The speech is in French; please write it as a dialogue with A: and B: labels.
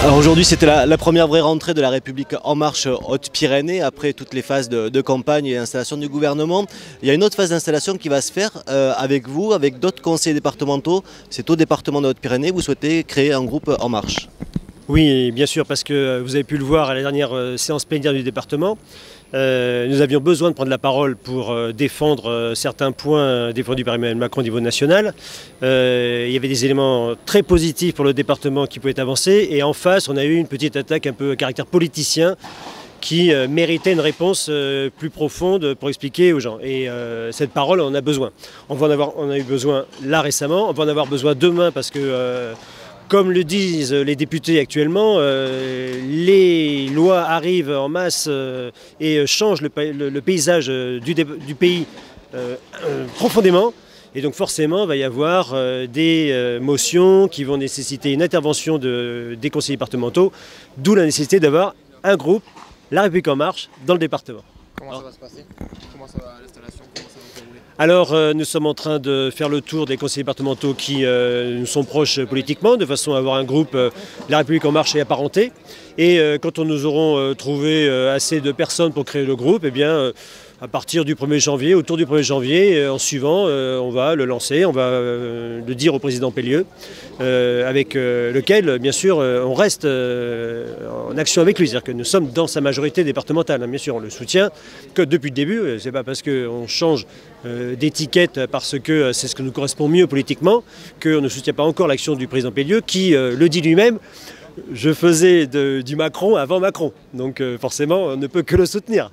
A: Alors aujourd'hui c'était la première vraie rentrée de la République En Marche Haute-Pyrénées après toutes les phases de campagne et d'installation du gouvernement. Il y a une autre phase d'installation qui va se faire avec vous, avec d'autres conseillers départementaux. C'est au département de Haute-Pyrénées, vous souhaitez créer un groupe En Marche.
B: Oui, bien sûr, parce que vous avez pu le voir à la dernière séance plénière du département. Nous avions besoin de prendre la parole pour défendre certains points défendus par Emmanuel Macron au niveau national. Il y avait des éléments très positifs pour le département qui pouvaient avancer. Et en face, on a eu une petite attaque un peu à caractère politicien qui méritait une réponse plus profonde pour expliquer aux gens. Et cette parole, on en a besoin. On a eu besoin là récemment, on va en avoir besoin demain parce que... Comme le disent les députés actuellement, les lois arrivent en masse et changent le paysage du pays profondément. Et donc forcément, il va y avoir des motions qui vont nécessiter une intervention des conseillers départementaux, d'où la nécessité d'avoir un groupe, La République En Marche, dans le département.
C: Comment ça va se passer? Comment ça va l'installation? Comment ça va se dérouler?
B: Alors, nous sommes en train de faire le tour des conseillers départementaux qui nous sont proches politiquement, de façon à avoir un groupe La République En Marche et apparenté. Et quand nous aurons trouvé assez de personnes pour créer le groupe, eh bien, à partir du 1er janvier, autour du 1er janvier, en suivant, on va le lancer, on va le dire au président Pellieu, avec lequel, bien sûr, on reste en action avec lui. C'est-à-dire que nous sommes dans sa majorité départementale, hein, bien sûr, on le soutient, que depuis le début, c'est pas parce qu'on change d'étiquette parce que c'est ce que nous correspond mieux politiquement, qu'on ne soutient pas encore l'action du président Pellieu, qui le dit lui-même. Je faisais du Macron avant Macron, donc forcément on ne peut que le soutenir.